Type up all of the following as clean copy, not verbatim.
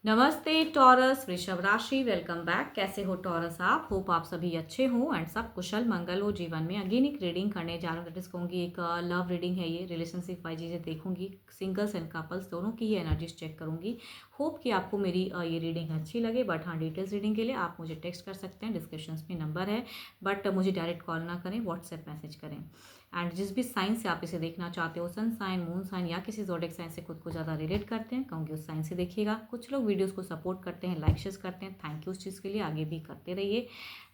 नमस्ते टॉरस, वृषभ राशि। Welcome back. कैसे हो टॉरस आप? होप आप सभी अच्छे हो एंड सब कुशल मंगल हो जीवन में। अगेन एक रीडिंग करने जा रहा हूँ। दैट इज कहूँगी एक लव रीडिंग है ये। रिलेशनशिप वाइज चीज़ें देखूंगी, सिंगल्स एंड कपल्स दोनों की ही एनर्जीज चेक करूंगी। होप कि आपको मेरी ये रीडिंग अच्छी लगे। बट हाँ, डिटेल्स रीडिंग के लिए आप मुझे टेक्स्ट कर सकते हैं, डिस्क्रिप्शन में नंबर है। बट मुझे डायरेक्ट कॉल ना करें, व्हाट्सएप मैसेज करें। एंड जिस भी साइन से आप इसे देखना चाहते हो, सन साइन, मून साइन या किसी ज़ोडिएक साइन से खुद को ज़्यादा रिलेट करते हैं, कहूँगी उस साइन से देखिएगा। कुछ लोग वीडियोस को सपोर्ट करते हैं, लाइक शेयर करते हैं, थैंक यू उस चीज़ के लिए, आगे भी करते रहिए।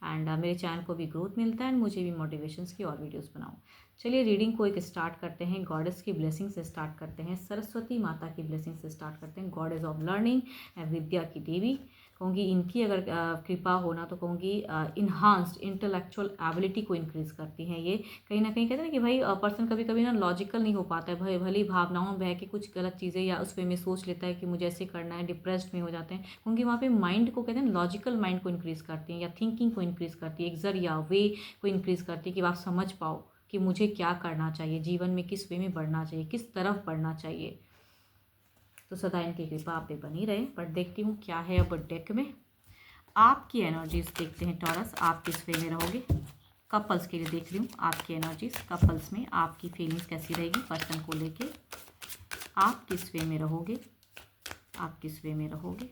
एंड मेरे चैनल को भी ग्रोथ मिलता है एंड मुझे भी मोटिवेशंस की और वीडियोस बनाऊँ। चलिए रीडिंग को एक स्टार्ट करते हैं। गॉडेस की ब्लेसिंग से स्टार्ट करते हैं, सरस्वती माता की ब्लेसिंग से स्टार्ट करते हैं। गॉडेस ऑफ लर्निंग, विद्या की देवी। कहूँगी इनकी अगर कृपा होना तो कहूँगी इन्हांस्ड इंटेलेक्चुअल एबिलिटी को इंक्रीज करती हैं ये। कहीं ना कहीं कहते हैं ना कि भाई पर्सन कभी कभी ना लॉजिकल नहीं हो पाता है, भाई भली भावनाओं में बह के कुछ गलत चीज़ें या उस वे में सोच लेता है कि मुझे ऐसे करना है, डिप्रेस्ड में हो जाते हैं। क्योंकि वहाँ पे माइंड को कहते हैं ना, लॉजिकल माइंड को इंक्रीज करती हैं या थिंकिंग को इंक्रीज करती है, एक जरिया वे को इंक्रीज करती है कि आप समझ पाओ कि मुझे क्या करना चाहिए जीवन में, किस वे में बढ़ना चाहिए, किस तरफ बढ़ना चाहिए। तो सदा इनकी कृपा आप पे बनी रहे। बट देखती हूँ क्या है अब डेक में। आपकी एनर्जीज देखते हैं टॉरस, आप किस वे में रहोगे। कपल्स के लिए देख रही हूँ आपकी एनर्जीज। कपल्स में आपकी फीलिंग्स कैसी रहेगी पर्सन को लेके। आप किस वे में रहोगे, आप किस वे में रहोगे।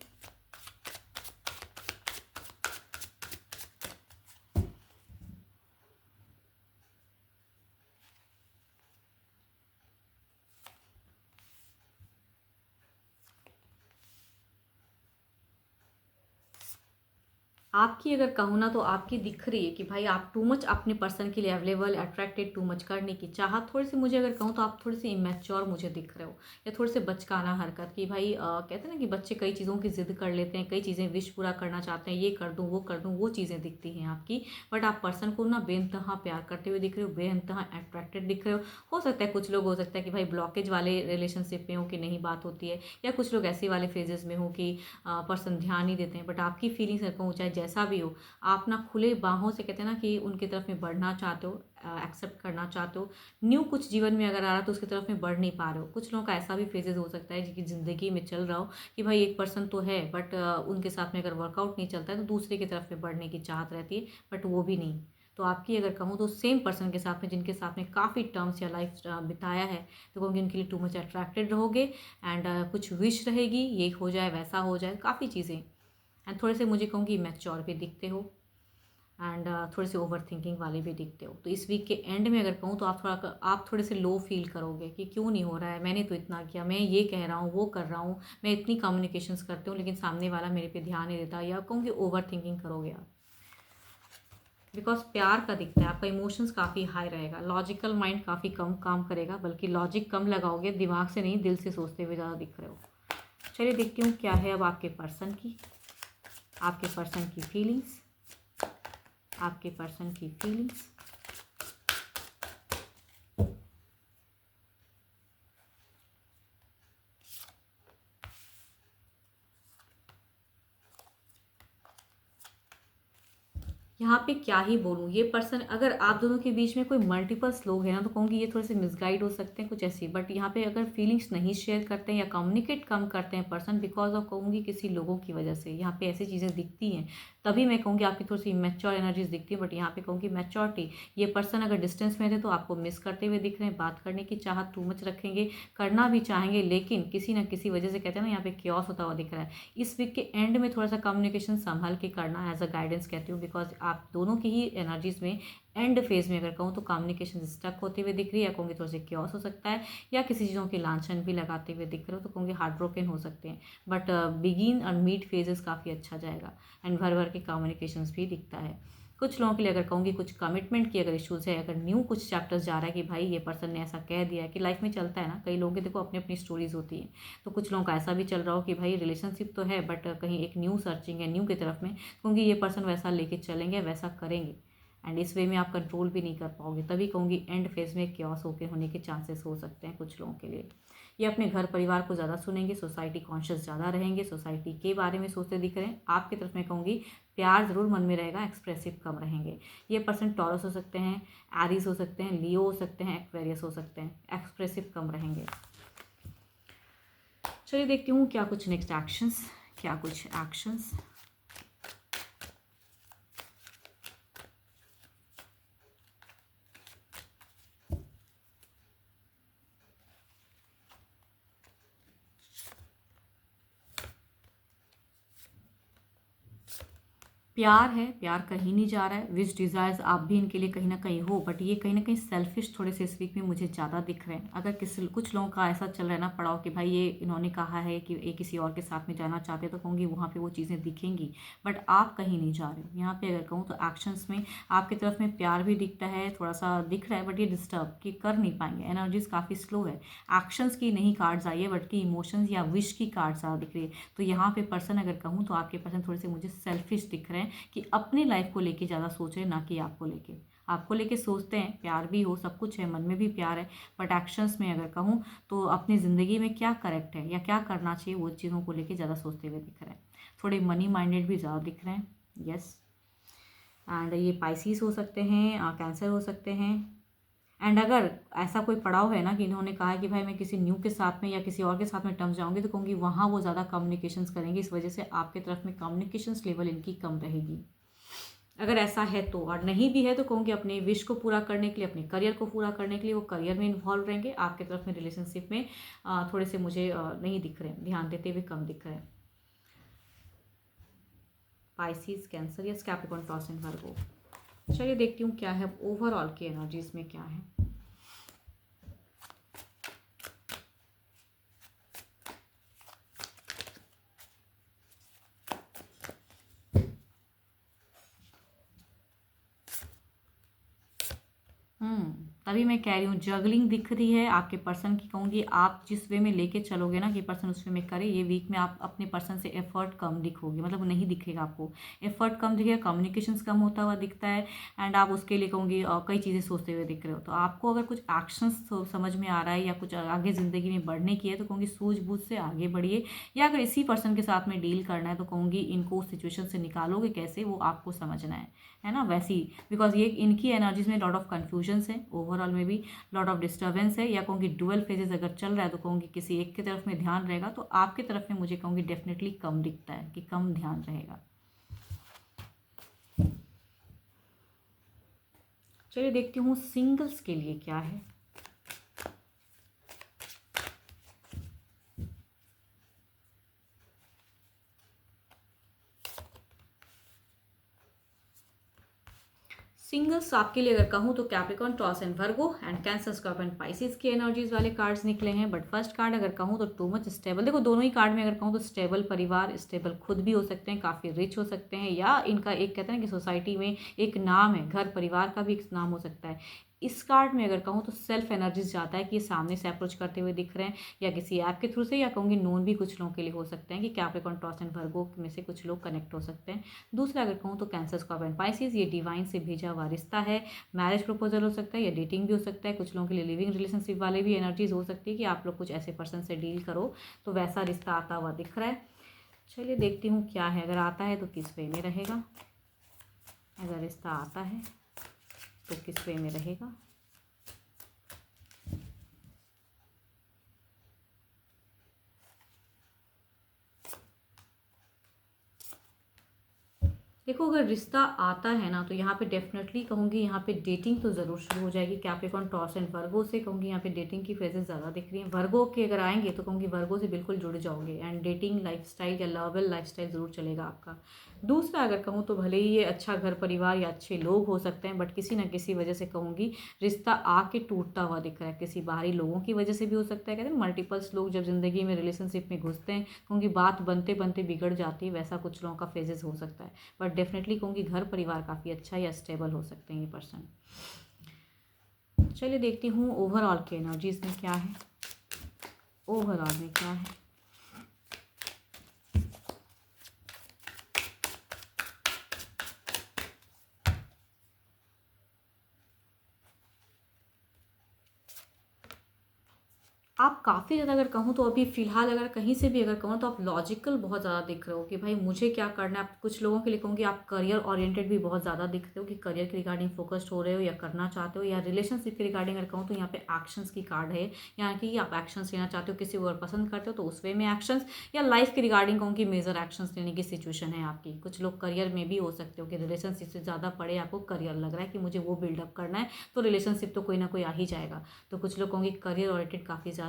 आपकी अगर कहूँ ना तो आपकी दिख रही है कि भाई आप टू मच अपने पर्सन के लिए अवेलेबल, अट्रैक्टेड, टू मच करने की चाहत थोड़ी सी, मुझे अगर कहूँ तो आप थोड़े से इमेच्योर मुझे दिख रहे हो, या थोड़े से बचकाना हरकत की भाई कहते हैं ना कि बच्चे कई चीज़ों की जिद कर लेते हैं, कई चीज़ें विश पूरा करना चाहते हैं, ये कर दूँ वो कर दूँ, वो चीज़ें दिखती हैं आपकी। बट आप पर्सन को ना बेइंतहा प्यार करते हुए दिख रहे हो, बेइंतहा अट्रैक्टेड दिख रहे हो सकता है कुछ लोग, हो सकता है कि भाई ब्लॉकेज वाले रिलेशनशिप में हो कि नहीं बात होती है, या कुछ लोग ऐसे वाले फेजेस में हो कि पर्सन ध्यान नहीं देते हैं। बट आपकी फीलिंग्स अगर कहूँ चाहे जैसा भी हो, आप ना खुले बाहों से कहते हैं ना कि उनकी तरफ में बढ़ना चाहते हो, एक्सेप्ट करना चाहते हो। न्यू कुछ जीवन में अगर आ रहा तो उसकी तरफ में बढ़ नहीं पा रहे हो। कुछ लोगों का ऐसा भी फेजेस हो सकता है जिनकी ज़िंदगी में चल रहा हो कि भाई एक पर्सन तो है बट उनके साथ में अगर वर्कआउट नहीं चलता है तो दूसरे की तरफ में बढ़ने की चाहत रहती है, बट वो भी नहीं। तो आपकी अगर कहूँ तो सेम पर्सन के साथ में, जिनके साथ में काफ़ी टर्म्स या लाइफ बिताया है, तो कहूँगी उनके लिए टू मच अट्रैक्टेड रहोगे। एंड कुछ विश रहेगी, ये हो जाए वैसा हो जाए, काफ़ी चीज़ें। एंड थोड़े से मुझे कहूँगी मैच्योर भी दिखते हो एंड थोड़े से ओवर थिंकिंग वाले भी दिखते हो। तो इस वीक के एंड में अगर कहूँ तो आप थोड़े से लो फील करोगे कि क्यों नहीं हो रहा है, मैंने तो इतना किया, मैं ये कह रहा हूँ वो कर रहा हूँ, मैं इतनी कम्युनिकेशंस करती हूँ लेकिन सामने वाला मेरे पे ध्यान नहीं देता, या कहूँगी ओवर थिंकिंग करोगे आप। बिकॉज प्यार का दिखता है, आपका इमोशंस काफ़ी हाई रहेगा, लॉजिकल माइंड काफ़ी कम काम करेगा, बल्कि लॉजिक कम लगाओगे, दिमाग से नहीं दिल से सोचते हुए ज़्यादा दिख रहे हो। चलिए देखती हूँ क्या है अब आपके पर्सन की, आपके पर्सन की फीलिंग्स, आपके पर्सन की फीलिंग्स। यहाँ पे क्या ही बोलूँ, ये पर्सन अगर आप दोनों के बीच में कोई मल्टीपल्स लोग हैं ना तो कहूँगी ये थोड़े से मिसगाइड हो सकते हैं कुछ ऐसी। बट यहाँ पे अगर फीलिंग्स नहीं शेयर करते हैं या कम्युनिकेट कम करते हैं पर्सन, बिकॉज ऑफ कहूँगी किसी लोगों की वजह से यहाँ पे ऐसी चीज़ें दिखती हैं, तभी मैं कहूँगी आपकी थोड़ी सी मैच्योर एनर्जीज दिखती है। बट यहाँ पे कहूँगी मैच्योरिटी, ये पर्सन अगर डिस्टेंस में थे तो आपको मिस करते हुए दिख रहे हैं, बात करने की चाहत टू मच रखेंगे, करना भी चाहेंगे, लेकिन किसी न किसी वजह से कहते हैं ना यहाँ पे क्योस होता हुआ दिख रहा है। इस वीक के एंड में थोड़ा सा कम्युनिकेशन संभल के करना, एज अ गाइडेंस कहती हूँ, बिकॉज आप दोनों की ही एनर्जीज में एंड फेज में अगर कहूँ तो कम्युनिकेशन स्टक होते हुए दिख रही है, या कहूँगी थोड़ा सा क्योस हो सकता है, या किसी चीज़ों की लांछन भी लगाते हुए दिख रहे हो तो कहूँगी हार्ट ब्रोकन हो सकते हैं। बट बिगिन और मीड फेजेस काफ़ी अच्छा जाएगा एंड भर भर के कम्युनिकेशन भी दिखता है। कुछ लोगों के लिए अगर कहूँगी कुछ कमिटमेंट की अगर इश्यूज है, अगर न्यू कुछ चैप्टर्स जा रहा है कि भाई ये पर्सन ने ऐसा कह दिया है, कि लाइफ में चलता है ना, कई लोगों की देखो अपनी अपनी स्टोरीज होती हैं, तो कुछ लोगों का ऐसा भी चल रहा हो कि भाई रिलेशनशिप तो है बट कहीं एक न्यू सर्चिंग है न्यू की तरफ में, क्योंकि ये पर्सन वैसा लेके चलेंगे, वैसा करेंगे एंड इस वे में आप कंट्रोल भी नहीं कर पाओगे, तभी कहूँगी एंड फेज में क्योस होने के चांसेस हो सकते हैं कुछ लोगों के लिए। ये अपने घर परिवार को ज़्यादा सुनेंगे, सोसाइटी कॉन्शियस ज़्यादा रहेंगे, सोसाइटी के बारे में सोचते दिख रहे हैं। आपकी तरफ में कहूँगी प्यार ज़रूर मन में रहेगा, एक्सप्रेसिव कम रहेंगे। ये पर्सन टॉरस हो सकते हैं, एरीज हो सकते हैं, लियो हो सकते हैं, एक्वेरियस हो सकते हैं, एक्सप्रेसिव कम रहेंगे। चलिए देखती हूँ क्या कुछ नेक्स्ट एक्शंस क्या कुछ एक्शंस। प्यार है, प्यार कहीं नहीं जा रहा है। विश डिज़ायर्स आप भी इनके लिए कहीं ना कहीं हो, बट ये कहीं ना कहीं सेल्फिश थोड़े से इस वीक में मुझे ज़्यादा दिख रहे हैं। अगर किसी कुछ लोगों का ऐसा चल रहा है ना पड़ाव कि भाई ये इन्होंने कहा है कि ये किसी और के साथ में जाना चाहते हैं, तो कहूँगी वहाँ पे वो चीज़ें दिखेंगी, बट आप कहीं नहीं जा रहे हो। यहाँ पे अगर कहूँ तो एक्शंस में आपकी तरफ में प्यार भी दिखता है, थोड़ा सा दिख रहा है, बट ये डिस्टर्ब कि कर नहीं पाएंगे। एनर्जीज काफ़ी स्लो है। एक्शंस की नहीं कार्ड्स आई है, बट की इमोशंस या विश की कार्ड्स ज़्यादा दिख रही है। तो यहाँ पे पर्सन अगर कहूँ तो आपके पर्सन थोड़े से मुझे सेल्फिश दिख रहे हैं कि अपनी लाइफ को लेके ज़्यादा सोच रहे हैं, ना कि आपको लेके सोचते हैं, प्यार भी हो, सब कुछ है, मन में भी प्यार है, बट एक्शंस में अगर कहूँ तो अपनी ज़िंदगी में क्या करेक्ट है या क्या करना चाहिए वो चीज़ों को लेके ज़्यादा सोचते हुए दिख रहे हैं। थोड़े मनी माइंडेड भी ज़्यादा दिख रहे हैं। यस, एंड ये पाइसिस हो सकते हैं, कैंसर हो सकते हैं। एंड अगर ऐसा कोई पड़ाव है ना कि इन्होंने कहा है कि भाई मैं किसी न्यू के साथ में या किसी और के साथ में टर्म जाऊंगी, तो कहूँगी वहाँ वो ज़्यादा कम्युनिकेशंस करेंगे, इस वजह से आपके तरफ में कम्युनिकेशंस लेवल इनकी कम रहेगी। अगर ऐसा है तो, और नहीं भी है तो कहूँगी अपने विश को पूरा करने के लिए, अपने करियर को पूरा करने के लिए वो करियर में इन्वॉल्व रहेंगे। आपके तरफ में रिलेशनशिप में थोड़े से मुझे नहीं दिख रहे हैं, ध्यान देते हुए कम दिख रहे हैं। पाइसिस, कैंसर या कैप्रिकॉर्न, टॉरस एंड वर्गो। चलिए देखती हूँ क्या है ओवरऑल की एनर्जीज में क्या है। तभी मैं कह रही हूँ जगलिंग दिख रही है आपके पर्सन की। कहूँगी आप जिस वे में लेके चलोगे ना कि पर्सन उस वे में करे। ये वीक में आप अपने पर्सन से एफर्ट कम दिखोगे, मतलब नहीं दिखेगा आपको, एफर्ट कम दिखेगा, कम्युनिकेशंस कम होता हुआ दिखता है। एंड आप उसके लिए कहूँगी कई चीज़ें सोचते हुए दिख रहे हो। तो आपको अगर कुछ एक्शंस समझ में आ रहा है या कुछ आगे ज़िंदगी में बढ़ने की है तो कहूँगी सूझबूझ से आगे बढ़िए। या अगर इसी पर्सन के साथ में डील करना है तो कहूँगी इनको उस सिचुएशन से निकालोगे कैसे वो आपको समझना है ना। वैसी बिकॉज ये इनकी एनर्जीज में लॉट ऑफ कन्फ्यूजन्स है, ओवरऑल में भी लॉट ऑफ डिस्टर्बेंस है। या कहूँगी डुअल फेजेस अगर चल रहा है तो कहूँगी किसी एक की तरफ में ध्यान रहेगा, तो आपकी तरफ में मुझे कहूँगी डेफिनेटली कम दिखता है कि कम ध्यान रहेगा। चलिए देखती हूँ सिंगल्स के लिए क्या है। सिंगल्स आपके लिए अगर कहूँ तो Capricorn, taurus and Virgo and cancer, Scorpio and Pisces की एनर्जीज वाले कार्ड्स निकले हैं। बट फर्स्ट कार्ड अगर कहूँ तो टू मच स्टेबल। देखो दोनों ही कार्ड में अगर कहूँ तो स्टेबल परिवार, स्टेबल खुद भी हो सकते हैं, काफ़ी रिच हो सकते हैं, या इनका एक कहते हैं कि सोसाइटी में एक नाम है, घर परिवार का भी एक नाम हो सकता है। इस कार्ड में अगर कहूँ तो सेल्फ एनर्जीज जाता है कि ये सामने से अप्रोच करते हुए दिख रहे हैं, या किसी ऐप के थ्रू से, या कहूँगी नोन भी कुछ लोगों के लिए हो सकते हैं कि कैप्रिकॉर्न, टॉरस एंड वर्गो में से कुछ लोग कनेक्ट हो सकते हैं। दूसरा अगर कहूँ तो कैंसर, स्कॉर्पियो एंड पाइसिस, ये डिवाइन से भेजा हुआ रिश्ता है। मैरिज प्रपोजल हो सकता है या डेटिंग भी हो सकता है। कुछ लोगों के लिए लिविंग रिलेशनशिप वाले भी एनर्जीज हो सकती है कि आप लोग कुछ ऐसे पर्सन से डील करो, तो वैसा रिश्ता आता हुआ दिख रहा है। चलिए देखती हूँ क्या है। अगर आता है तो किस वे में रहेगा, अगर रिश्ता आता है तो किस वे में रहेगा। देखो अगर रिश्ता आता है ना तो यहाँ पे डेफिनेटली कहूँगी यहाँ पे डेटिंग तो ज़रूर शुरू हो जाएगी। कैप्रिकॉर्न, टॉरस एंड वर्गो से कहूँगी यहाँ पे डेटिंग की फेजेस ज़्यादा दिख रही हैं। वर्गो के अगर आएंगे तो कहूँगी वर्गो से बिल्कुल जुड़ जाओगे एंड डेटिंग लाइफस्टाइल या लवेबल लाइफस्टाइल ज़रूर चलेगा आपका। दूसरा अगर कहूँ तो भले ही ये अच्छा घर परिवार या अच्छे लोग हो सकते हैं, बट किसी न किसी वजह से कहूँगी रिश्ता आके टूटता हुआ दिख रहा है। किसी बाहरी लोगों की वजह से भी हो सकता है। कहते हैं मल्टीपल्स लोग जब जिंदगी में रिलेशनशिप में घुसते हैं कहूँगी बात बनते बनते बिगड़ जाती है, वैसा कुछ लोगों का फेजेस हो सकता है। बट डेफिनेटली कहूँगी घर परिवार काफ़ी अच्छा या स्टेबल हो सकते हैं ये पर्सन। चलिए देखती हूँ ओवरऑल की एनर्जीज में क्या है, ओवरऑल में क्या है। आप काफ़ी ज़्यादा अगर कहूँ तो अभी फ़िलहाल अगर कहीं से भी अगर कहूँ तो आप लॉजिकल बहुत ज़्यादा दिख रहे हो कि भाई मुझे क्या करना है। आप कुछ लोगों के लिए कहूँगी आप करियर ओरिएंटेड भी बहुत ज़्यादा दिख रहे हो कि करियर के रिगार्डिंग फोकस्ड हो रहे हो या करना चाहते हो, या रिलेशनशिप के रिगार्डिंग अगर कहूँ तो यहाँ पे एक्शंस की कार्ड है, यहाँ की आप एक्शंस लेना चाहते हो, किसी को अगर पसंद करते हो तो उस वे में एक्शंस, या लाइफ के रिगार्डिंग कहूँगी मेजर एक्शंस लेने की सिचुएशन है आपकी। कुछ लोग करियर में भी हो सकते हो कि रिलेशनशिप से ज़्यादा पड़े आपको करियर लग रहा है कि मुझे वो बिल्डअप करना है, तो रिलेशनशिप तो कोई ना कोई आ ही जाएगा। तो कुछ लोग कहूँगी करियर ओरिएंटेड काफ़ी ज़्यादा,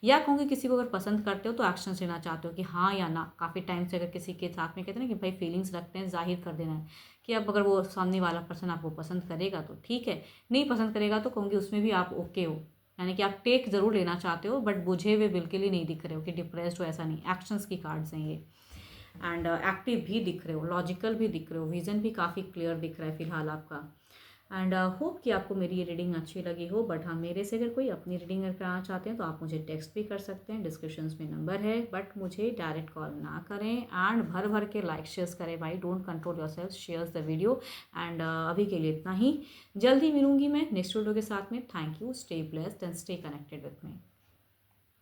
या कहूँगी किसी को अगर पसंद करते हो तो एक्शन लेना चाहते हो कि हाँ या ना। काफ़ी टाइम से अगर किसी के साथ में कहते हैं ना कि भाई फीलिंग्स रखते हैं, जाहिर कर देना है कि अब अगर वो सामने वाला पर्सन आपको पसंद करेगा तो ठीक है, नहीं पसंद करेगा तो कहूँगी उसमें भी आप ओके हो, यानी कि आप टेक ज़रूर लेना चाहते हो बट बुझे हुए बिल्कुल ही नहीं दिख रहे हो कि डिप्रेस्ड हो, ऐसा नहीं। एक्शंस की कार्ड्स हैं ये। एंड एक्टिव भी दिख रहे हो, लॉजिकल भी दिख रहे हो, विजन भी काफ़ी क्लियर दिख रहा है फिलहाल आपका। एंड होप कि आपको मेरी ये रीडिंग अच्छी लगी हो। बट हाँ, मेरे से अगर कोई अपनी रीडिंग अगर कराना चाहते हैं तो आप मुझे टेक्स्ट भी कर सकते हैं, डिस्क्रिप्शंस में नंबर है, बट मुझे डायरेक्ट कॉल ना करें। एंड भर भर के लाइक शेयर्स करें भाई, don't control your self, shares the video. And अभी के लिए इतना ही, जल्दी मिलूंगी मैं नेक्स्ट वीडियो के साथ में। Thank you, stay blessed and stay connected with me.